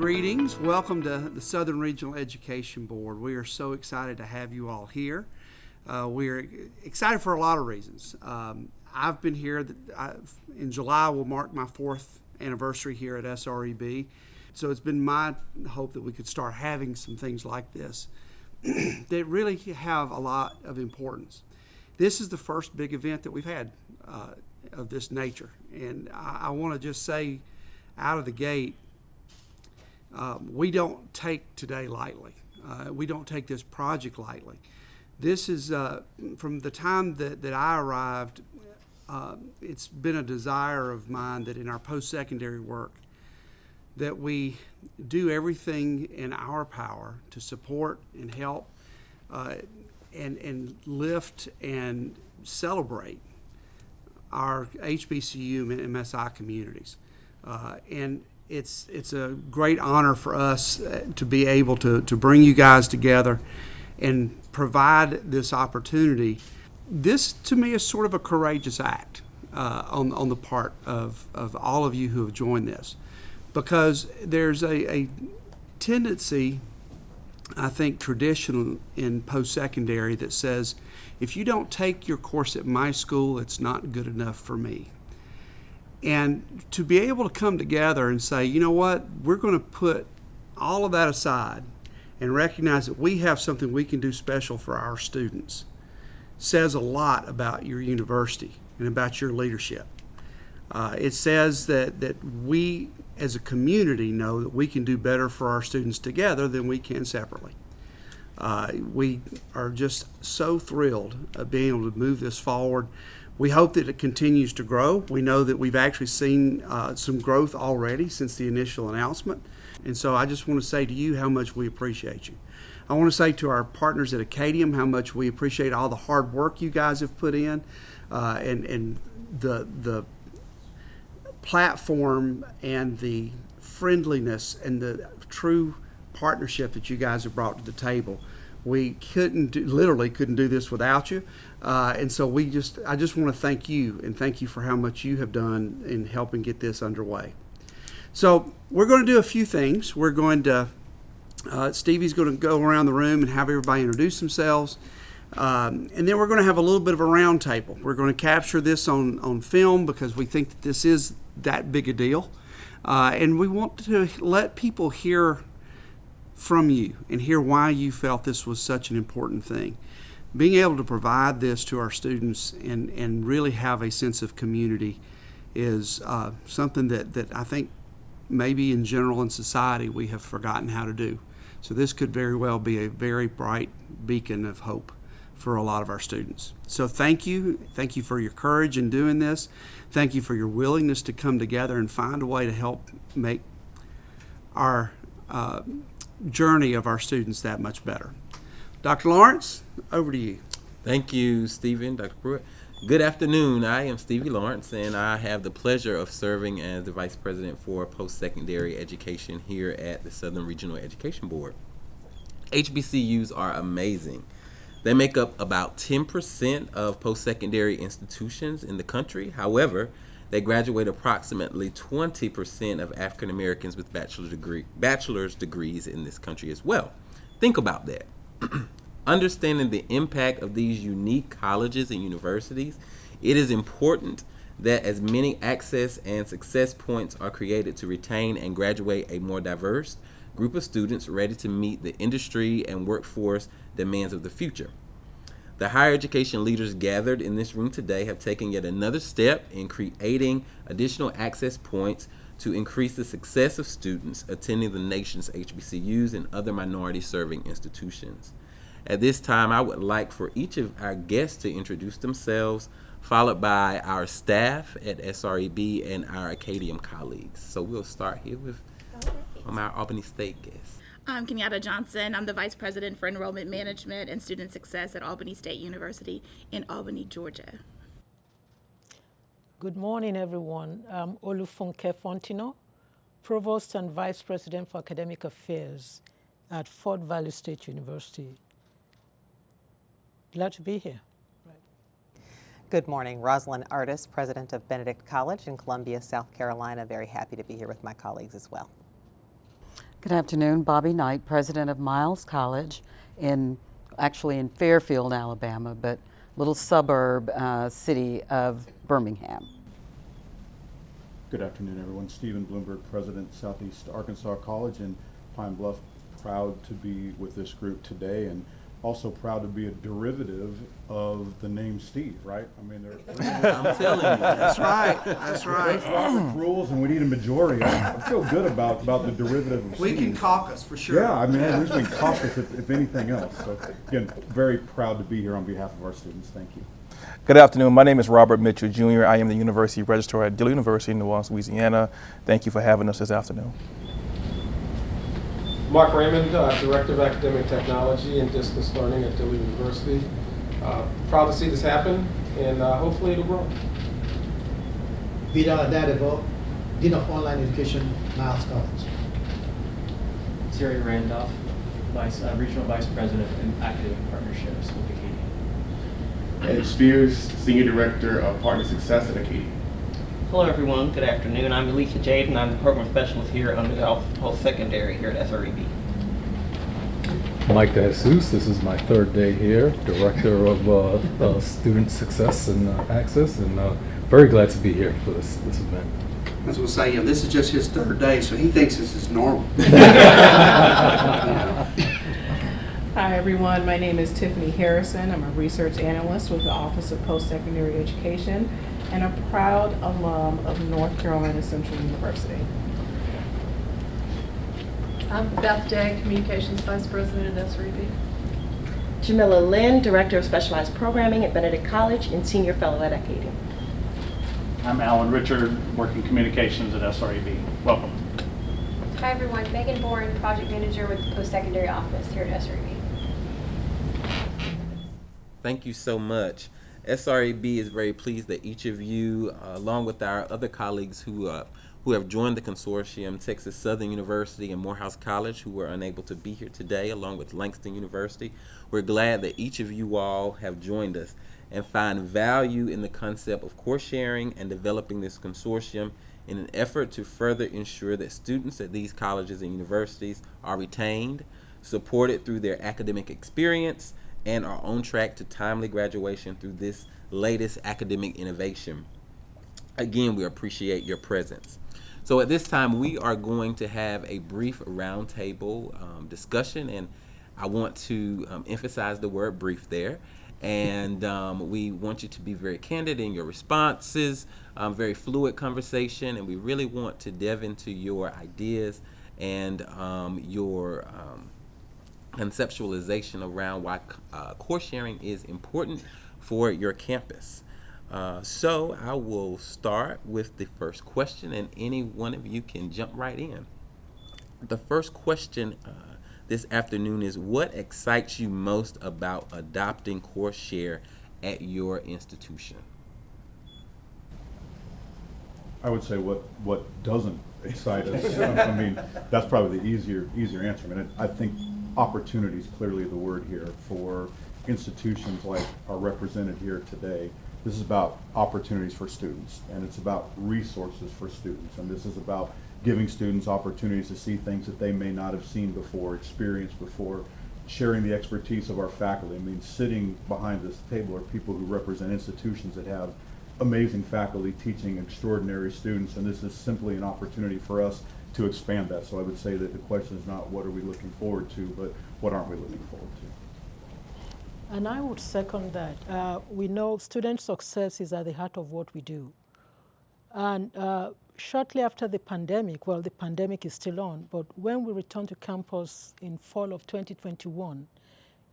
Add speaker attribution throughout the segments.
Speaker 1: Greetings. Welcome to the Southern Regional Education Board. We are so excited to have you all here. We're excited for a lot of reasons. I've been here, in July will mark my 4th anniversary here at SREB. So it's been my hope that we could start having some things like this that really have a lot of importance. This is the first big event that we've had of this nature. And I want to just say out of the gate, we don't take today lightly. We don't take this project lightly. This is, from the time that I arrived, it's been a desire of mine that in our post-secondary work that we do everything in our power to support and help and lift and celebrate our HBCU-MSI communities. And it's a great honor for us to be able to bring you guys together and provide this opportunity. This, to me, is sort of a courageous act on the part of all of you who have joined this, because there's a tendency, I think, traditional in post-secondary that says, if you don't take your course at my school, it's not good enough for me. And to be able to come together and say, you know what, we're going to put all of that aside and recognize that we have something we can do special for our students, says a lot about your university and about your leadership. It says that we as a community know that we can do better for our students together than we can separately. We are just so thrilled of being able to move this forward. We hope that it continues to grow. We know that we've actually seen some growth already since the initial announcement. And so I just want to say to you how much we appreciate you. I want to say to our partners at Acadium how much we appreciate all the hard work you guys have put in and the platform and the friendliness and the true partnership that you guys have brought to the table. We literally couldn't do this without you. And so I just want to thank you and thank you for how much you have done in helping get this underway. So we're going to do a few things. We're going to, Stevie's going to go around the room and have everybody introduce themselves. And then we're going to have a little bit of a round table. We're going to capture this on film because we think that this is that big a deal. And we want to let people hear from you and hear why you felt this was such an important thing. Being able to provide this to our students and really have a sense of community is something that I think maybe in general in society we have forgotten how to do. So this could very well be a very bright beacon of hope for a lot of our students. So thank you. Thank you for your courage in doing this. Thank you for your willingness to come together and find a way to help make our journey of our students that much better. Dr. Lawrence, over to you.
Speaker 2: Thank you, Stephen, Dr. Pruitt. Good afternoon. I am Stevie Lawrence, and I have the pleasure of serving as the Vice President for Post-Secondary Education here at the Southern Regional Education Board. HBCUs are amazing. They make up about 10% of post-secondary institutions in the country. However, they graduate approximately 20% of African Americans with bachelor's degrees in this country as well. Think about that. Understanding the impact of these unique colleges and universities, it is important that as many access and success points are created to retain and graduate a more diverse group of students ready to meet the industry and workforce demands of the future. The higher education leaders gathered in this room today have taken yet another step in creating additional access points to increase the success of students attending the nation's HBCUs and other minority-serving institutions. At this time, I would like for each of our guests to introduce themselves, followed by our staff at SREB and our Acadium colleagues. So we'll start here with our Albany State guests.
Speaker 3: I'm Kenyatta Johnson. I'm the Vice President for Enrollment Management and Student Success at Albany State University in Albany, Georgia.
Speaker 4: Good morning, everyone. I'm Olufunke Fontino, Provost and Vice President for Academic Affairs at Fort Valley State University. Glad to be here.
Speaker 5: Good morning. Rosalind Artis, President of Benedict College in Columbia, South Carolina. Very happy to be here with my colleagues as well.
Speaker 6: Good afternoon. Bobby Knight, president of Miles College, actually in Fairfield, Alabama, but little suburb city of Birmingham.
Speaker 7: Good afternoon, everyone. Stephen Bloomberg, president, Southeast Arkansas College in Pine Bluff. Proud to be with this group today, and also proud to be a derivative of the name Steve, right? I mean,
Speaker 2: I'm telling you.
Speaker 1: That's right. That's right.
Speaker 7: there's Robert's rules, and we need a majority. I feel good about the derivative of
Speaker 1: We
Speaker 7: Steve.
Speaker 1: can caucus for sure.
Speaker 7: Yeah, I mean, at least we can caucus if anything else. So again, very proud to be here on behalf of our students. Thank you.
Speaker 8: Good afternoon. My name is Robert Mitchell Jr. I am the University Registrar at Dillard University in New Orleans, Louisiana. Thank you for having us this afternoon.
Speaker 9: Mark Raymond, Director of Academic Technology and Distance Learning at Dillard University. Proud to see this happen, and hopefully it'll grow.
Speaker 10: Vidal Adadevo, Dean of Online Education, Miles College.
Speaker 11: Terry Randolph, Regional Vice President in Academic Partnerships with Acadian.
Speaker 12: Ed Spears, Senior Director of Partner Success at Acadian.
Speaker 13: Hello everyone, good afternoon. I'm Elisa Jade and I'm the Program Specialist here under the Post-Secondary here at SREB.
Speaker 14: Mike DeJesus, this is my third day here, Director of Student Success and Access, and very glad to be here for this event.
Speaker 1: I was going to say, this is just his third day, so he thinks this is normal.
Speaker 15: Hi everyone, my name is Tiffany Harrison. I'm a research analyst with the Office of Post-Secondary Education and a proud alum of North Carolina Central University.
Speaker 16: I'm Beth Day, Communications Vice President at SREB.
Speaker 17: Jamila Lynn, Director of Specialized Programming at Benedict College and Senior Fellow at Acadian.
Speaker 18: I'm Alan Richard, working communications at SREB. Welcome.
Speaker 19: Hi everyone, Megan Bourne, Project Manager with the Post-Secondary Office here at SREB.
Speaker 2: Thank you so much. SREB is very pleased that each of you, along with our other colleagues who have joined the consortium, Texas Southern University and Morehouse College, who were unable to be here today, along with Langston University. We're glad that each of you all have joined us and find value in the concept of course sharing and developing this consortium in an effort to further ensure that students at these colleges and universities are retained, supported through their academic experience, and are on track to timely graduation through this latest academic innovation. Again, we appreciate your presence. So at this time, we are going to have a brief roundtable discussion, and I want to emphasize the word brief there. And we want you to be very candid in your responses, very fluid conversation, and we really want to delve into your ideas and your conceptualization around why course sharing is important for your campus. So I will start with the first question, and any one of you can jump right in. The first question this afternoon is, what excites you most about adopting course share at your institution?
Speaker 7: I would say what doesn't excite us. I mean, that's probably the easier answer. I mean, I think opportunity is clearly the word here for institutions like are represented here today. This is about opportunities for students, and it's about resources for students, and this is about giving students opportunities to see things that they may not have seen before, experienced before, sharing the expertise of our faculty. I mean, sitting behind this table are people who represent institutions that have amazing faculty teaching extraordinary students, and this is simply an opportunity for us to expand that. So I would say that the question is not what are we looking forward to, but what aren't we looking forward to.
Speaker 4: And I would second that. We know student success is at the heart of what we do. And shortly after the pandemic, well, the pandemic is still on, but when we returned to campus in fall of 2021,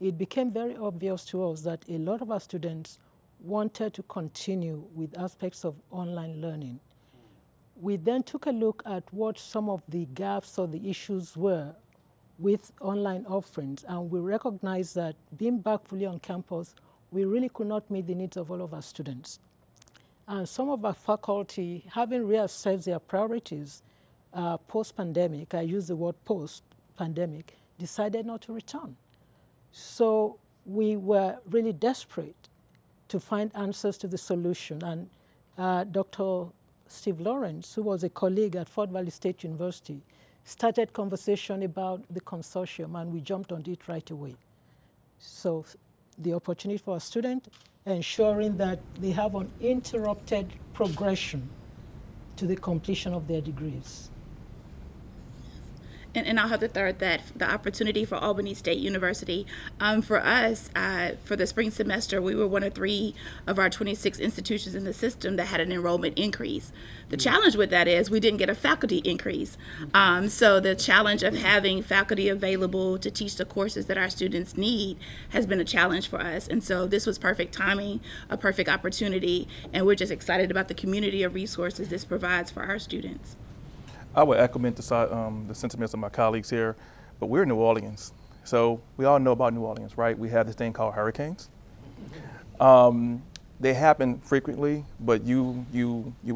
Speaker 4: it became very obvious to us that a lot of our students wanted to continue with aspects of online learning. We then took a look at what some of the gaps or the issues were with online offerings, and we recognized that being back fully on campus, we really could not meet the needs of all of our students. And some of our faculty, having reassessed their priorities post-pandemic, I use the word post-pandemic, decided not to return. So we were really desperate to find answers to the solution. And Dr. Steve Lawrence, who was a colleague at Fort Valley State University, started conversation about the consortium, and we jumped on it right away. So the opportunity for a student, ensuring that they have uninterrupted progression to the completion of their degrees.
Speaker 3: And I'll have to third that the opportunity for Albany State University. For us, for the spring semester, we were one of 3 of our 26 institutions in the system that had an enrollment increase. The challenge with that is we didn't get a faculty increase. So the challenge of having faculty available to teach the courses that our students need has been a challenge for us. And so this was perfect timing, a perfect opportunity, and we're just excited about the community of resources this provides for our students.
Speaker 8: I would echo the sentiments of my colleagues here, but we're in New Orleans. So we all know about New Orleans, right? We have this thing called hurricanes. They happen frequently, but you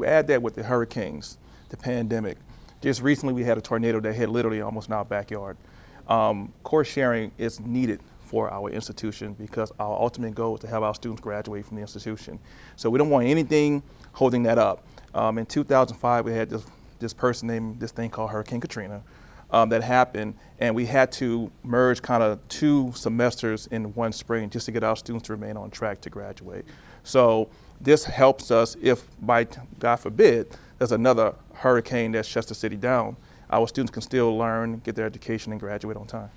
Speaker 8: add that with the hurricanes, the pandemic. Just recently we had a tornado that hit literally almost in our backyard. Course sharing is needed for our institution because our ultimate goal is to have our students graduate from the institution. So we don't want anything holding that up. In 2005, we had this person named this thing called Hurricane Katrina that happened, and we had to merge kind of 2 semesters in one spring just to get our students to remain on track to graduate. So this helps us if, by God forbid, there's another hurricane that shuts the city down, our students can still learn, get their education, and graduate on time.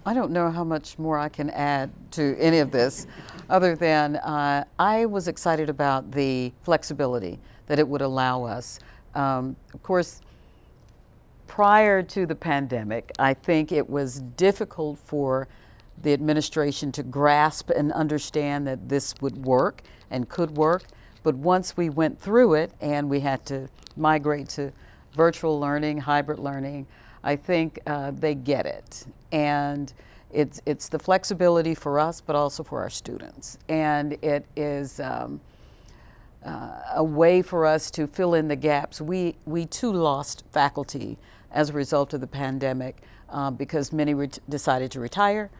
Speaker 6: I don't know how much more I can add to any of this other than I was excited about the flexibility that it would allow us. Of course, prior to the pandemic, I think it was difficult for the administration to grasp and understand that this would work and could work. But once we went through it and we had to migrate to virtual learning, hybrid learning, I think they get it. And it's the flexibility for us, but also for our students. And it is a way for us to fill in the gaps. We too lost faculty as a result of the pandemic because many decided to retire,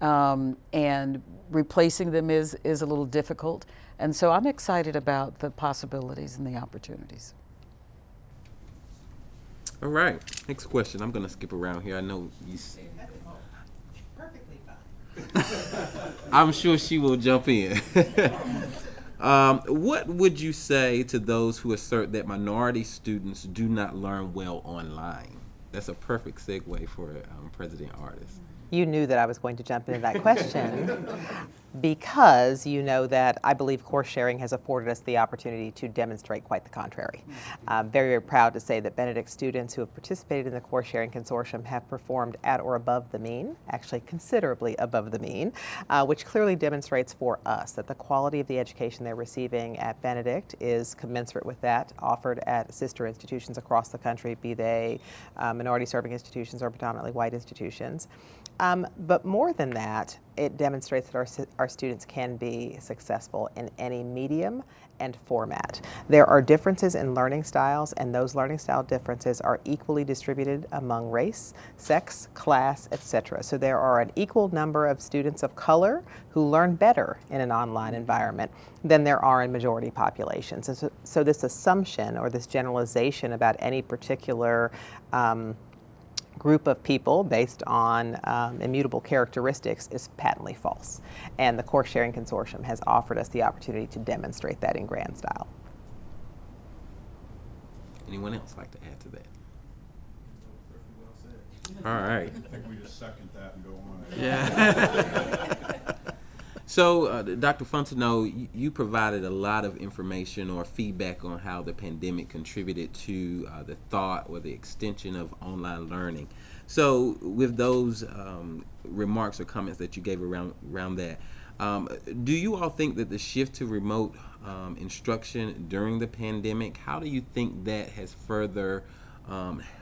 Speaker 6: and replacing them is a little difficult. And so I'm excited about the possibilities and the opportunities.
Speaker 2: All right, next question. I'm gonna skip around here. I know you.
Speaker 5: Perfectly fine.
Speaker 2: I'm sure she will jump in. What would you say to those who assert that minority students do not learn well online? That's a perfect segue for President Artis.
Speaker 5: You knew that I was going to jump into that question because you know that I believe course sharing has afforded us the opportunity to demonstrate quite the contrary. I'm very, very proud to say that Benedict students who have participated in the Course Sharing Consortium have performed at or above the mean, actually considerably above the mean, which clearly demonstrates for us that the quality of the education they're receiving at Benedict is commensurate with that offered at sister institutions across the country, be they minority serving institutions or predominantly white institutions. But more than that, it demonstrates that our students can be successful in any medium and format. There are differences in learning styles, and those learning style differences are equally distributed among race, sex, class, etc. So there are an equal number of students of color who learn better in an online environment than there are in majority populations. So this assumption or this generalization about any particular group of people based on immutable characteristics is patently false. And the Course Sharing Consortium has offered us the opportunity to demonstrate that in grand style.
Speaker 2: Anyone else like to add to that? All right.
Speaker 7: I think we just second that and go on.
Speaker 2: Yeah. So, Dr. Fontenot, you provided a lot of information or feedback on how the pandemic contributed to the thought or the extension of online learning. So, with those remarks or comments that you gave around that, do you all think that the shift to remote instruction during the pandemic, how do you think that has further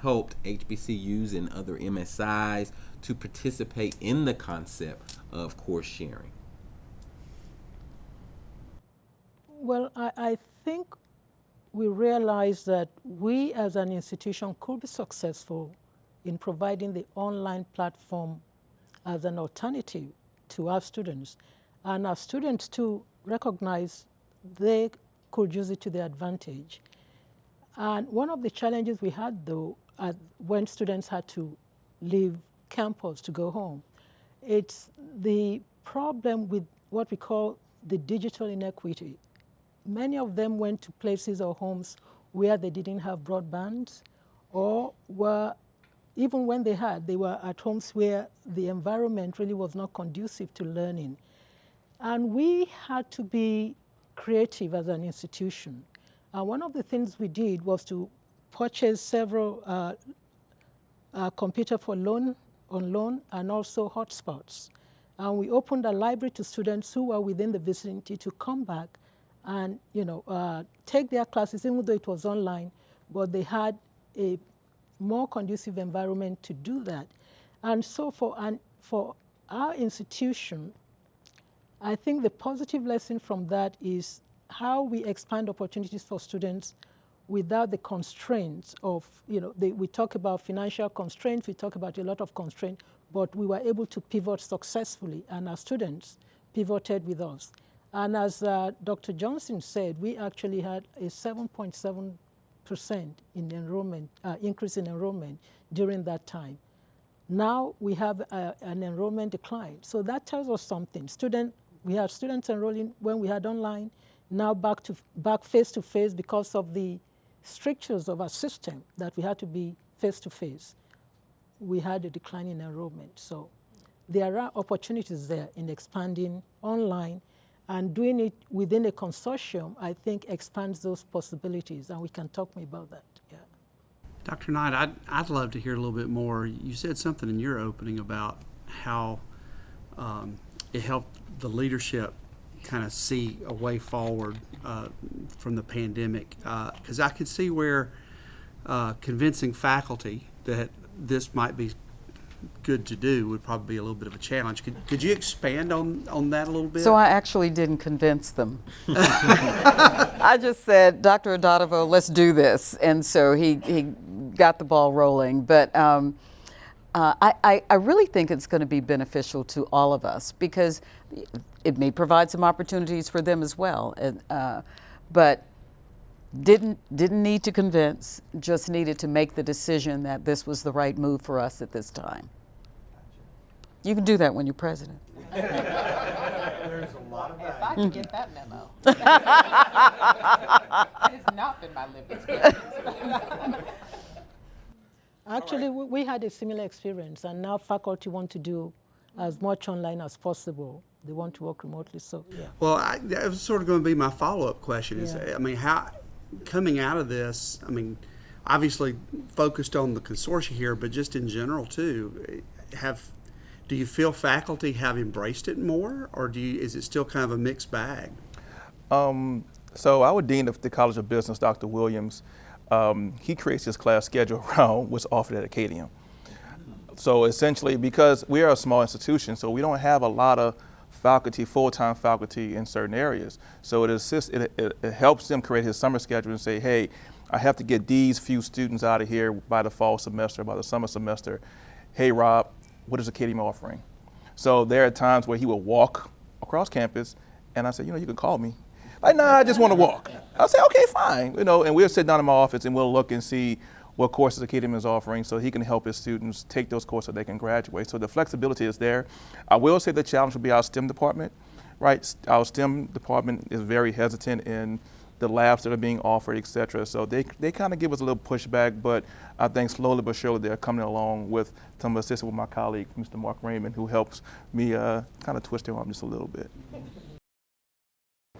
Speaker 2: helped HBCUs and other MSIs to participate in the concept of course sharing?
Speaker 4: Well, I think we realized that we as an institution could be successful in providing the online platform as an alternative to our students. And our students too recognize they could use it to their advantage. And one of the challenges we had, though, when students had to leave campus to go home, it's the problem with what we call the digital inequity. Many of them went to places or homes where they didn't have broadband, or were, even when they were at homes where the environment really was not conducive to learning. And we had to be creative as an institution. One of the things we did was to purchase several computer for loan, on loan, and also hotspots. And we opened a library to students who were within the vicinity to come back and take their classes, even though it was online, but they had a more conducive environment to do that. And so for our institution, I think the positive lesson from that is how we expand opportunities for students without the constraints of, we talk about financial constraints, we talk about a lot of constraints, but we were able to pivot successfully, and our students pivoted with us. And as Dr. Johnson said, we actually had a 7.7% in enrollment, increase in enrollment during that time. Now we have an enrollment decline. So that tells us something. We had students enrolling when we had online, now back face-to-face because of the strictures of our system that we had to be face-to-face. We had a decline in enrollment. So there are opportunities there in expanding online, and doing it within a consortium, I think, expands those possibilities, and we can talk more about that. Yeah.
Speaker 1: Dr. Knight, I'd love to hear a little bit more. You said something in your opening about how it helped the leadership kind of see a way forward from the pandemic, because I could see where convincing faculty that this might be good to do would probably be a little bit of a challenge. Could you expand on that a little bit?
Speaker 6: So I actually didn't convince them. I just said, Dr. Adatovo, let's do this. And so he got the ball rolling. But I really think it's going to be beneficial to all of us, because it may provide some opportunities for them as well. But didn't need to convince, just needed to make the decision that this was the right move for us at this time. You can do that when you're president.
Speaker 5: There's a lot of if I can get that memo. It's not been my lived experience.
Speaker 4: Actually, we had a similar experience, and now faculty want to do as much online as possible. They want to work remotely, so yeah.
Speaker 1: Well, that was sort of going to be my follow-up question. Is,
Speaker 4: Yeah.
Speaker 1: I mean, how, coming out of this, I mean, obviously focused on the consortium here, but just in general too, do you feel faculty have embraced it more, or is it still kind of a mixed bag?
Speaker 8: So our dean of the College of Business, Dr. Williams, he creates his class schedule around what's offered at Acadium. So essentially, because we are a small institution, so we don't have a lot of faculty, full-time faculty in certain areas. So it helps them create his summer schedule and say, hey, I have to get these few students out of here by the fall semester, by the summer semester. Hey, Rob, what is Acadium offering? So there are times where he will walk across campus, and I say, you can call me. Like, nah, I just want to walk. I'll say, okay, fine. And we'll sit down in my office and we'll look and see what courses Acadium is offering so he can help his students take those courses so they can graduate. So the flexibility is there. I will say the challenge will be our STEM department, right? Our STEM department is very hesitant in the labs that are being offered, et cetera. So they kind of give us a little pushback, but I think slowly but surely they're coming along with some assistance with my colleague, Mr. Mark Raymond, who helps me kind of twist their arm just a little bit.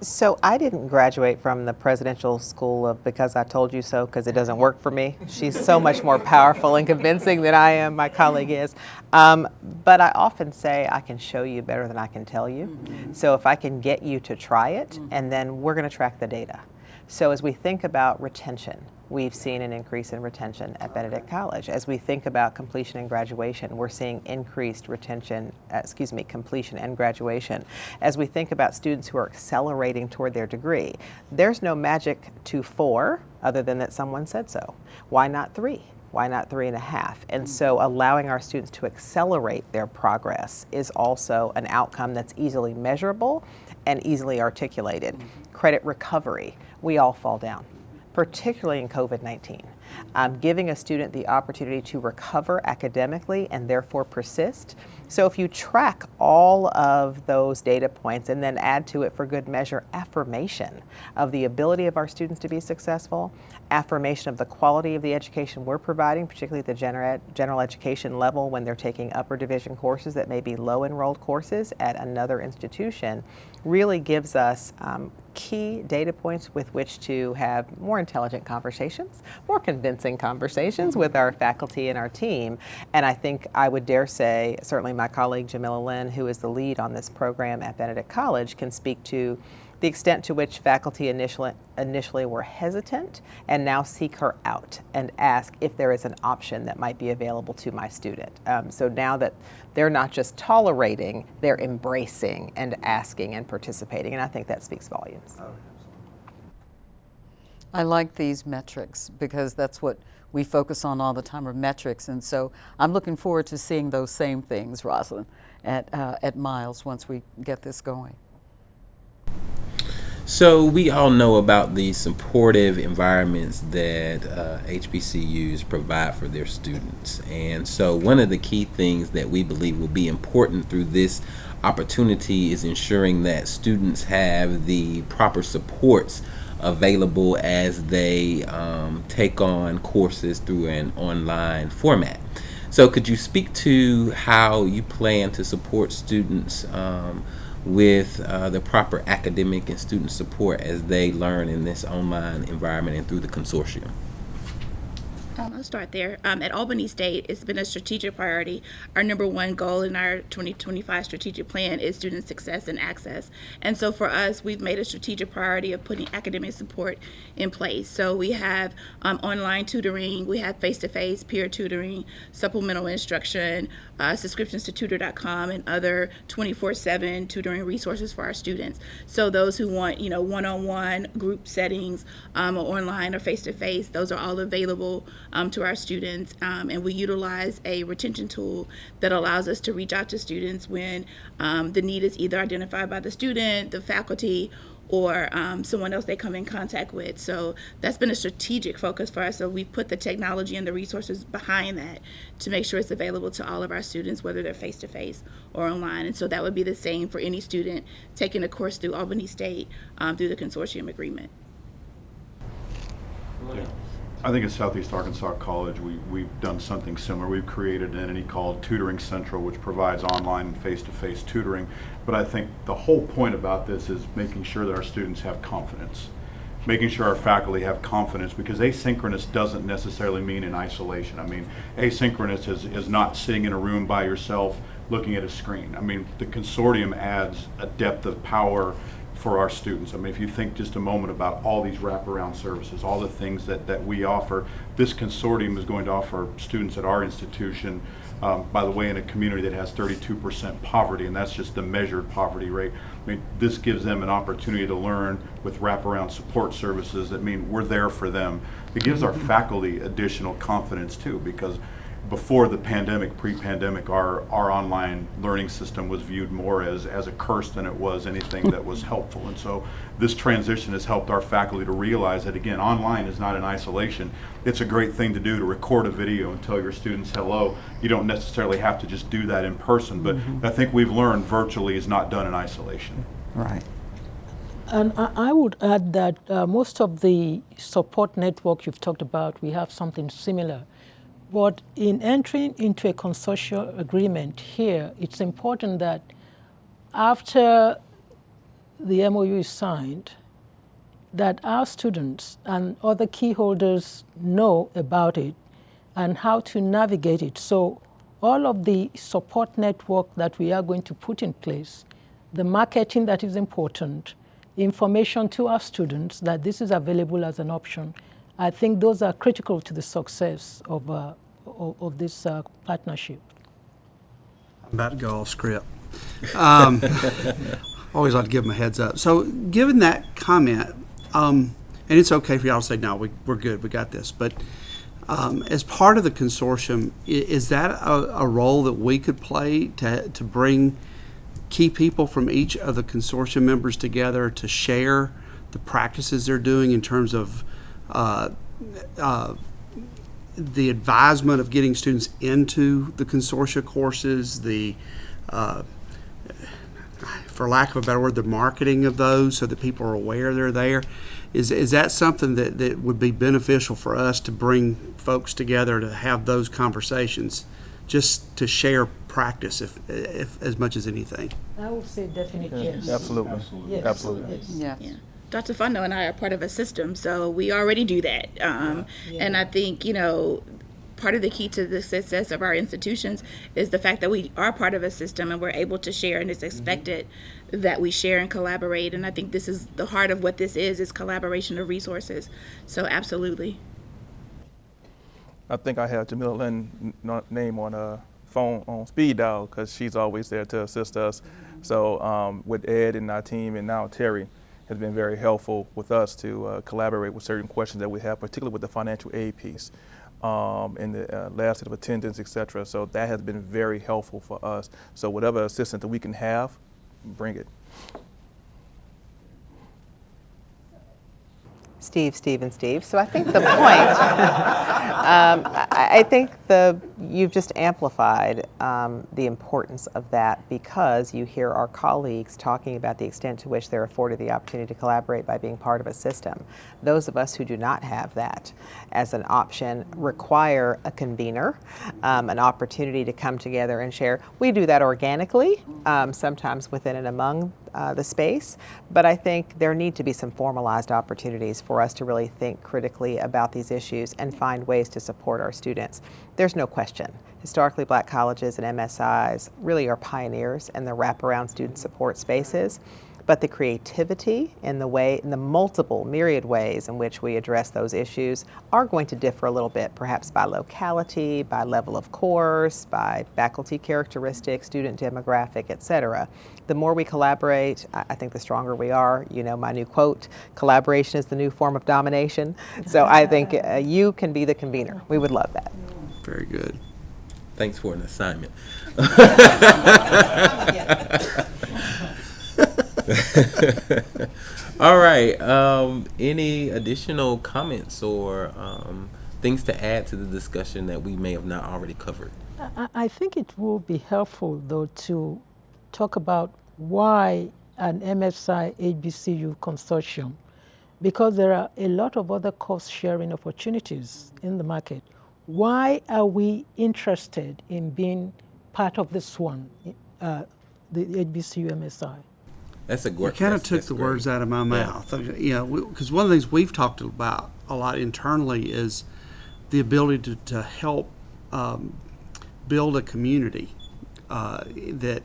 Speaker 5: So I didn't graduate from the Presidential School of Because I Told You So, because it doesn't work for me. She's so much more powerful and convincing than I am, my colleague is. But I often say I can show you better than I can tell you. Mm-hmm. So if I can get you to try it, and then we're going to track the data. So as we think about retention, we've seen an increase in retention at Benedict College. As we think about completion and graduation, we're seeing increased retention, completion and graduation. As we think about students who are accelerating toward their degree, there's no magic to 4 other than that someone said so. Why not 3? Why not 3.5? And so allowing our students to accelerate their progress is also an outcome that's easily measurable and easily articulated. Credit recovery, we all fall down. particularly in COVID-19. Giving a student the opportunity to recover academically and therefore persist. So if you track all of those data points and then add to it, for good measure, affirmation of the ability of our students to be successful, affirmation of the quality of the education we're providing, particularly at the general education level when they're taking upper division courses that may be low enrolled courses at another institution, really gives us key data points with which to have more intelligent conversations, more convincing conversations with our faculty and our team. And I think I would dare say, certainly my colleague Jamila Lynn, who is the lead on this program at Benedict College, can speak to the extent to which faculty initially were hesitant and now seek her out and ask if there is an option that might be available to my student. So now that they're not just tolerating, they're embracing and asking and participating, and I think that speaks volumes.
Speaker 6: I like these metrics because that's what we focus on all the time, are metrics, and so I'm looking forward to seeing those same things, Rosalind, at Miles once we get this going.
Speaker 2: So we all know about the supportive environments that HBCUs provide for their students. And so one of the key things that we believe will be important through this opportunity is ensuring that students have the proper supports available as they take on courses through an online format. So could you speak to how you plan to support students with the proper academic and student support as they learn in this online environment and through the consortium?
Speaker 3: I'll start there. At Albany State, it's been a strategic priority. Our number one goal in our 2025 strategic plan is student success and access. And so for us, we've made a strategic priority of putting academic support in place. So we have online tutoring, we have face-to-face peer tutoring, supplemental instruction, subscriptions to tutor.com, and other 24/7 tutoring resources for our students. So those who want, one-on-one group settings, or online or face-to-face, those are all available to our students, and we utilize a retention tool that allows us to reach out to students when the need is either identified by the student, the faculty, or someone else they come in contact with. So that's been a strategic focus for us. So we put the technology and the resources behind that to make sure it's available to all of our students, whether they're face-to-face or online. And so that would be the same for any student taking a course through Albany State through the consortium agreement.
Speaker 7: Yeah. I think at Southeast Arkansas College, we've done something similar. We've created an entity called Tutoring Central, which provides online and face-to-face tutoring. But I think the whole point about this is making sure that our students have confidence, making sure our faculty have confidence, because asynchronous doesn't necessarily mean in isolation. I mean, asynchronous is not sitting in a room by yourself looking at a screen. I mean, the consortium adds a depth of power for our students. I mean, if you think just a moment about all these wraparound services, all the things that we offer, this consortium is going to offer students at our institution, by the way, in a community that has 32% poverty, and that's just the measured poverty rate. I mean, this gives them an opportunity to learn with wraparound support services that mean we're there for them. It gives our faculty additional confidence too, because before the pandemic, pre-pandemic, our online learning system was viewed more as a curse than it was anything that was helpful. And so this transition has helped our faculty to realize that, again, online is not in isolation. It's a great thing to do, to record a video and tell your students hello. You don't necessarily have to just do that in person, but I think we've learned virtually is not done in isolation.
Speaker 6: Right.
Speaker 4: And I would add that most of the support network you've talked about, we have something similar. But in entering into a consortium agreement here, it's important that after the MOU is signed, that our students and other key holders know about it and how to navigate it. So all of the support network that we are going to put in place, the marketing that is important, information to our students that this is available as an option, I think those are critical to the success of this partnership.
Speaker 1: I'm about to go off script. Always like to give them a heads up. So given that comment, and it's okay for y'all to say, no, we're good, we got this, but as part of the consortium, is that a role that we could play to bring key people from each of the consortium members together to share the practices they're doing in terms of the advisement of getting students into the consortia courses, for lack of a better word, the marketing of those so that people are aware they're there. Is that something that would be beneficial for us to bring folks together to have those conversations, just to share practice, if as much as anything?
Speaker 4: I would say definitely yes.
Speaker 8: Absolutely.
Speaker 4: Yes.
Speaker 8: Absolutely.
Speaker 4: Yes.
Speaker 3: Yeah. Dr. Fundo and I are part of a system, so we already do that. And I think, part of the key to the success of our institutions is the fact that we are part of a system and we're able to share, and it's expected that we share and collaborate. And I think this is the heart of what this is collaboration of resources. So absolutely.
Speaker 8: I think I have Jamila Lynn's name on a phone on speed dial because she's always there to assist us. So with Ed and our team, and now Terry has been very helpful with us to collaborate with certain questions that we have, particularly with the financial aid piece and the last set of attendance, et cetera. So that has been very helpful for us. So whatever assistance that we can have, bring it.
Speaker 5: Steve. So I think the point, I think you've just amplified the importance of that, because you hear our colleagues talking about the extent to which they're afforded the opportunity to collaborate by being part of a system. Those of us who do not have that as an option require a convener, an opportunity to come together and share. We do that organically, sometimes within and among the space, but I think there need to be some formalized opportunities for us to really think critically about these issues and find ways to support our students. There's no question. Historically Black colleges and MSIs really are pioneers in the wraparound student support spaces, but the creativity and the multiple myriad ways in which we address those issues are going to differ a little bit, perhaps by locality, by level of course, by faculty characteristics, student demographic, et cetera. The more we collaborate, I think the stronger we are. You know my new quote, collaboration is the new form of domination. So I think you can be the convener. We would love that.
Speaker 1: Very good.
Speaker 2: Thanks for an assignment. All right. Any additional comments or things to add to the discussion that we may have not already covered?
Speaker 4: I think it will be helpful, though, to talk about why an MSI HBCU consortium, because there are a lot of other cost-sharing opportunities in the market. Why are we interested in being part of this one, the HBCU-MSI?
Speaker 1: That's a great. You kind of took the words out of my mouth. Because one of the things we've talked about a lot internally is the ability to help build a community that.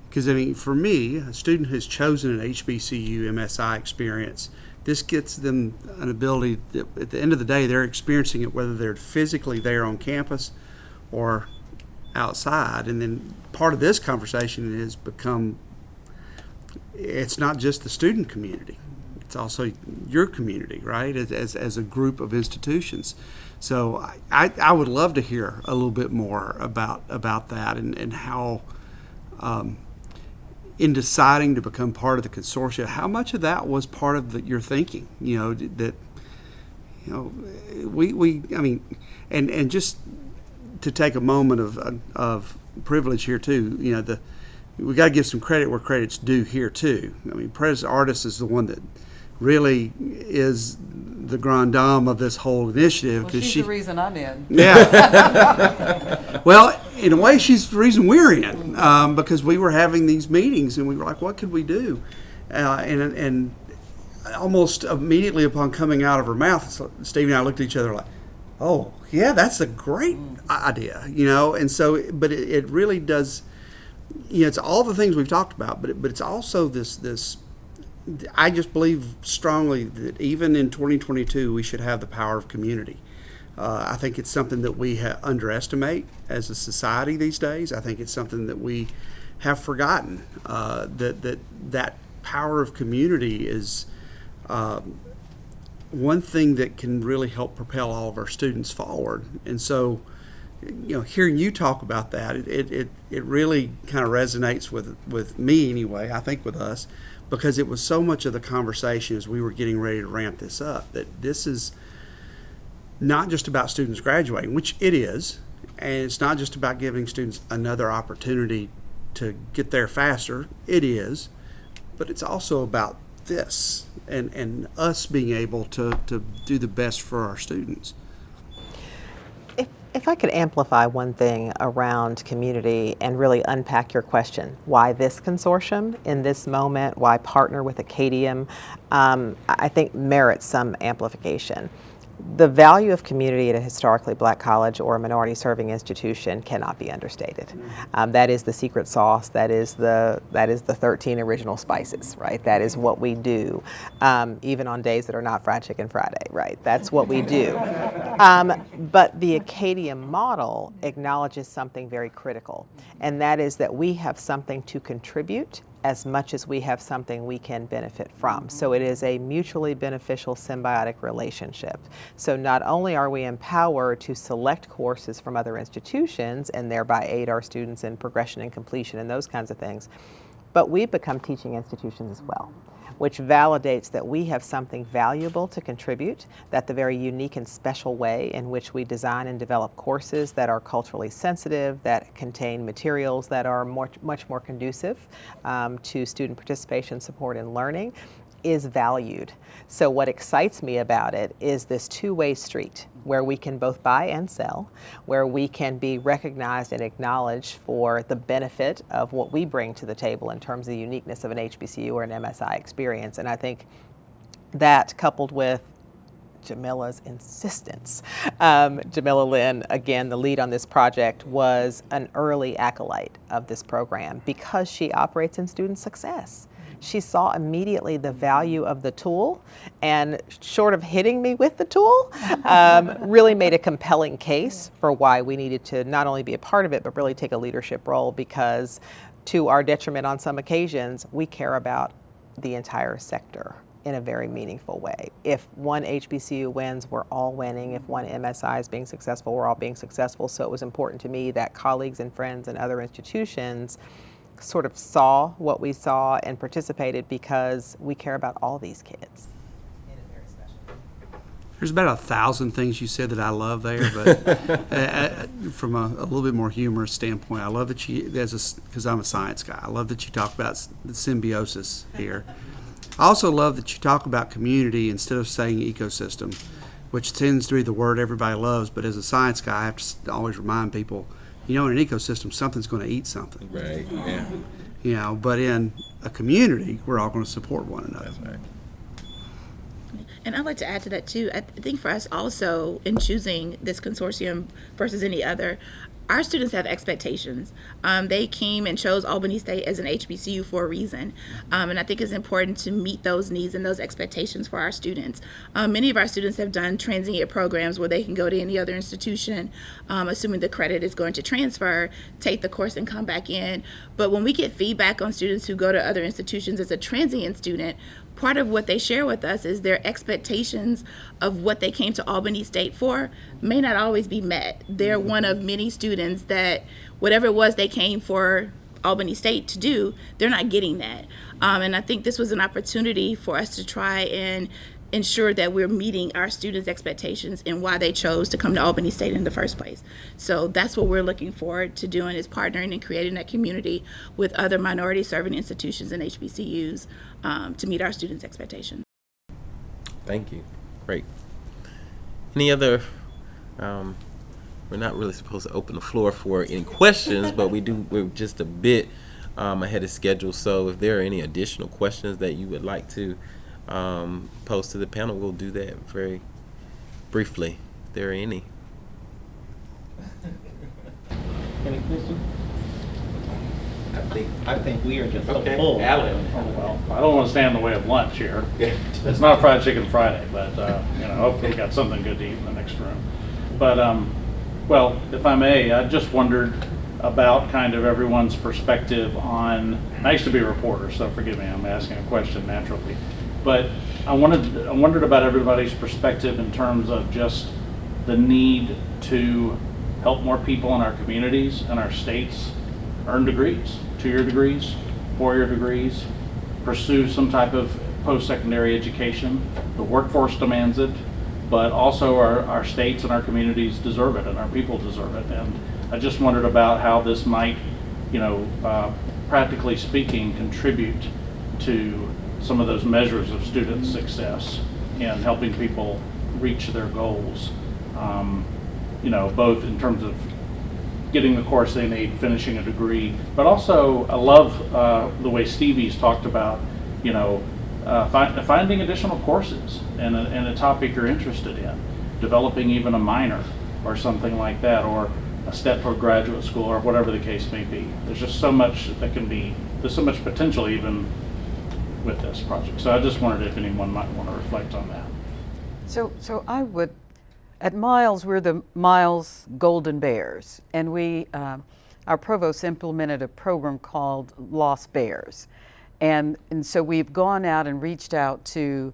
Speaker 1: Because for me, a student who's chosen an HBCU-MSI experience, this gets them an ability that at the end of the day they're experiencing it whether they're physically there on campus or outside. And then part of this conversation has become, it's not just the student community, it's also your community, right, as a group of institutions. So I would love to hear a little bit more about that and how in deciding to become part of the consortia, how much of that was part of your thinking, and just to take a moment of privilege here too, we got to give some credit where credit's due here too. I mean, President Artis is the one that really is the grand dame of this whole initiative.
Speaker 6: Well, she's the reason I'm in.
Speaker 1: Yeah. Well, in a way, she's the reason we're in, because we were having these meetings and we were like, what could we do? And almost immediately upon coming out of her mouth, Steve and I looked at each other like, oh, yeah, that's a great idea, And so, but it really does, it's all the things we've talked about, but it's also this. I just believe strongly that even in 2022, we should have the power of community. I think it's something that we underestimate as a society these days. I think it's something that we have forgotten, that power of community is one thing that can really help propel all of our students forward. And so, hearing you talk about that, it really kind of resonates with me anyway, I think with us, because it was so much of the conversation as we were getting ready to ramp this up, that this is not just about students graduating, which it is, and it's not just about giving students another opportunity to get there faster. It is, but it's also about this and us being able to do the best for our students.
Speaker 5: If I could amplify one thing around community and really unpack your question, why this consortium in this moment, why partner with Acadium, I think merits some amplification. The value of community at a historically black college or a minority serving institution cannot be understated. That is the secret sauce. That is the 13 original spices, right? That is what we do, even on days that are not Fried Chicken Friday, right? That's what we do. But the Acadium model acknowledges something very critical, and that is that we have something to contribute as much as we have something we can benefit from. So it is a mutually beneficial symbiotic relationship. So not only are we empowered to select courses from other institutions and thereby aid our students in progression and completion and those kinds of things, but we become teaching institutions as well, which validates that we have something valuable to contribute, that the very unique and special way in which we design and develop courses that are culturally sensitive, that contain materials that are much more conducive to student participation, support, and learning, is valued. So what excites me about it is this two-way street where we can both buy and sell, where we can be recognized and acknowledged for the benefit of what we bring to the table in terms of the uniqueness of an HBCU or an MSI experience. And I think that, coupled with Jamila's insistence, Jamila Lynn, again, the lead on this project, was an early acolyte of this program because she operates in student success. She saw immediately the value of the tool, and short of hitting me with the tool, really made a compelling case for why we needed to not only be a part of it, but really take a leadership role, because to our detriment on some occasions, we care about the entire sector in a very meaningful way. If one HBCU wins, we're all winning. If one MSI is being successful, we're all being successful. So it was important to me that colleagues and friends and other institutions sort of saw what we saw and participated, because we care about all these kids.
Speaker 1: There's about 1,000 things you said that I love there, but from a little bit more humorous standpoint, I love that you, because I'm a science guy, I love that you talk about the symbiosis here. I also love that you talk about community instead of saying ecosystem, which tends to be the word everybody loves, but as a science guy, I have to always remind people, you know, in an ecosystem, something's going to eat something.
Speaker 2: Right, yeah.
Speaker 1: You know, but in a community, we're all going to support one another.
Speaker 2: That's right.
Speaker 3: And I'd like to add to that too. I think for us also, in choosing this consortium versus any other, our students have expectations. They came and chose Albany State as an HBCU for a reason. And I think it's important to meet those needs and those expectations for our students. Many of our students have done transient programs where they can go to any other institution, assuming the credit is going to transfer, take the course and come back in. But when we get feedback on students who go to other institutions as a transient student, part of what they share with us is their expectations of what they came to Albany State for may not always be met. They're one of many students that whatever it was they came for Albany State to do, they're not getting that. And I think this was an opportunity for us to try and ensure that we're meeting our students' expectations and why they chose to come to Albany State in the first place. So that's what we're looking forward to doing, is partnering and creating that community with other minority serving institutions and HBCUs to meet our students' expectations.
Speaker 2: Thank you. Great. Any other, we're not really supposed to open the floor for any questions, but we're just a bit ahead of schedule. So if there are any additional questions that you would like to pose to the panel, we'll do that very briefly, if there are any.
Speaker 13: Any questions? I think we are just so full.
Speaker 18: Alan. Oh, well, I don't want to stand in the way of lunch here. It's not Fried Chicken Friday, but you know, hopefully we got something good to eat in the next room. But well, if I may, I just wondered about kind of everyone's perspective on. I used to be a reporter, so forgive me, I'm asking a question naturally. But I wondered about everybody's perspective in terms of just the need to help more people in our communities and our states earn degrees, 2-year degrees, 4-year degrees, pursue some type of post-secondary education. The workforce demands it, but also our states and our communities deserve it, and our people deserve it. And I just wondered about how this might, practically speaking, contribute to some of those measures of student success and helping people reach their goals, both in terms of getting the course they need, finishing a degree, but also I love the way Stevie's talked about, finding additional courses and a topic you're interested in, developing even a minor or something like that, or a step toward graduate school, or whatever the case may be. There's just so much that can be, there's so much potential even with this project. So I just wondered if anyone might want to reflect on that.
Speaker 6: So I would, at Miles, we're the Miles Golden Bears, and we, our provost implemented a program called Lost Bears. And so we've gone out and reached out to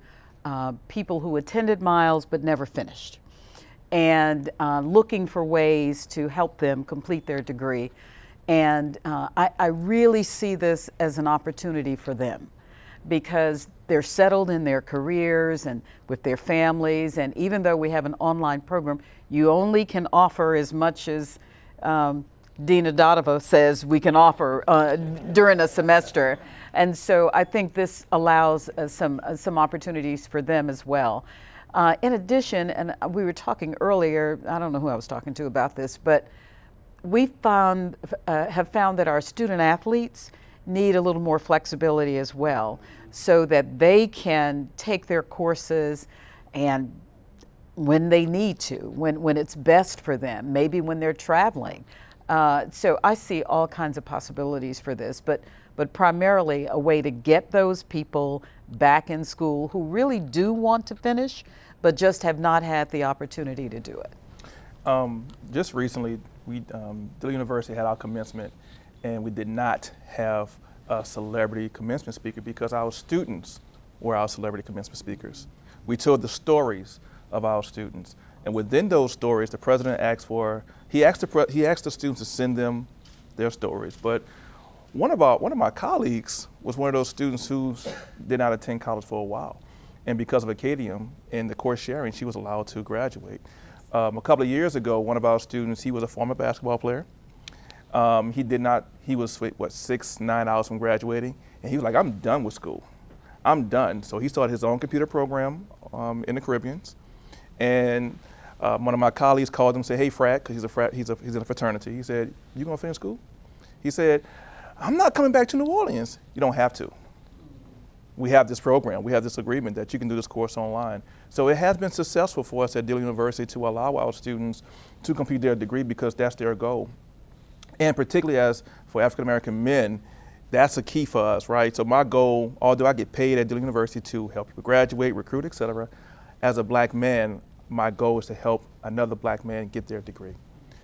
Speaker 6: people who attended Miles but never finished, and looking for ways to help them complete their degree. And I really see this as an opportunity for them, because they're settled in their careers and with their families. And even though we have an online program, you only can offer as much as Dina Dodova says we can offer during a semester. And so I think this allows some opportunities for them as well. In addition, and we were talking earlier, I don't know who I was talking to about this, but we have found that our student athletes need a little more flexibility as well, so that they can take their courses and when they need to, when it's best for them, maybe when they're traveling. So I see all kinds of possibilities for this, but primarily a way to get those people back in school who really do want to finish, but just have not had the opportunity to do it.
Speaker 8: Just recently, Dillon University had our commencement, and we did not have a celebrity commencement speaker because our students were our celebrity commencement speakers. We told the stories of our students, and within those stories, the president asked the students to send them their stories. But one of my colleagues was one of those students who did not attend college for a while, and because of Acadium and the course sharing, she was allowed to graduate. A couple of years ago, one of our students, he was a former basketball player. He was 6-9 hours from graduating, and he was like, I'm done with school. I'm done. So he started his own computer program in the Caribbean. And one of my colleagues called him and said, hey, frat, because he's in a fraternity. He said, you gonna finish school? He said, I'm not coming back to New Orleans. You don't have to. We have this program, we have this agreement that you can do this course online. So it has been successful for us at Dillon University to allow our students to complete their degree because that's their goal. And particularly as for African American men, that's a key for us, right? So my goal, although I get paid at Dillon University to help people graduate, recruit, et cetera, as a black man, my goal is to help another black man get their degree,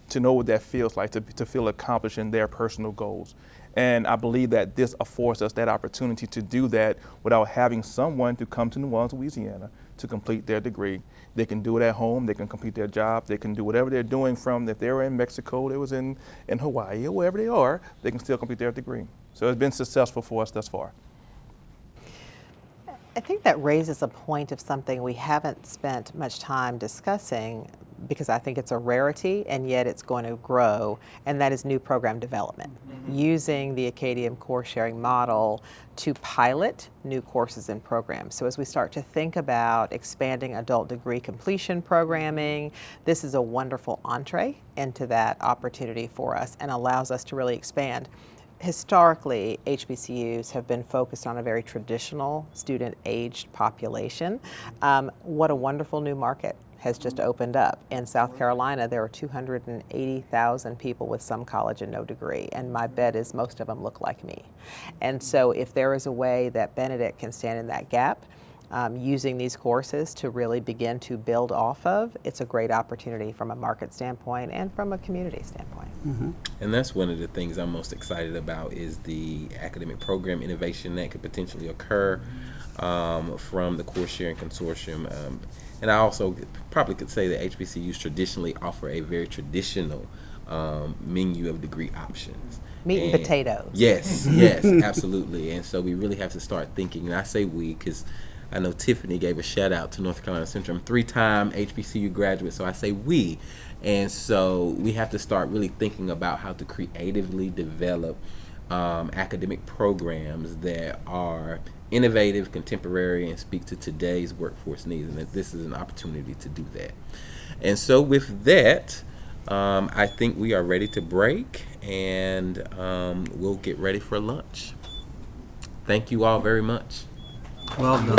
Speaker 8: to know what that feels like, to feel accomplished in their personal goals. And I believe that this affords us that opportunity to do that without having someone to come to New Orleans, Louisiana to complete their degree. They can do it at home, they can complete their job, they can do whatever they're doing from, if they were in Mexico, they was in Hawaii, or wherever they are, they can still complete their degree. So it's been successful for us thus far.
Speaker 5: I think that raises a point of something we haven't spent much time discussing, because I think it's a rarity and yet it's going to grow, and that is new program development. Using the Acadium course sharing model to pilot new courses and programs. So as we start to think about expanding adult degree completion programming, this is a wonderful entree into that opportunity for us and allows us to really expand. Historically, HBCUs have been focused on a very traditional student-aged population. What a wonderful new market has just opened up. In South Carolina, there are 280,000 people with some college and no degree, and my bet is most of them look like me. And so if there is a way that Benedict can stand in that gap, using these courses to really begin to build off of, it's a great opportunity from a market standpoint and from a community standpoint.
Speaker 2: Mm-hmm. And that's one of the things I'm most excited about, is the academic program innovation that could potentially occur from the Course-Sharing Consortium. And I also probably could say that HBCUs traditionally offer a very traditional menu of degree options.
Speaker 5: Meat and potatoes.
Speaker 2: Yes, yes, absolutely. And so we really have to start thinking, and I say we because I know Tiffany gave a shout out to North Carolina Central. I'm 3-time HBCU graduate, so I say we. And so we have to start really thinking about how to creatively develop academic programs that are innovative, contemporary, and speak to today's workforce needs, and that this is an opportunity to do that. And so with that, I think we are ready to break, and we'll get ready for lunch. Thank you all very much.
Speaker 1: Well done.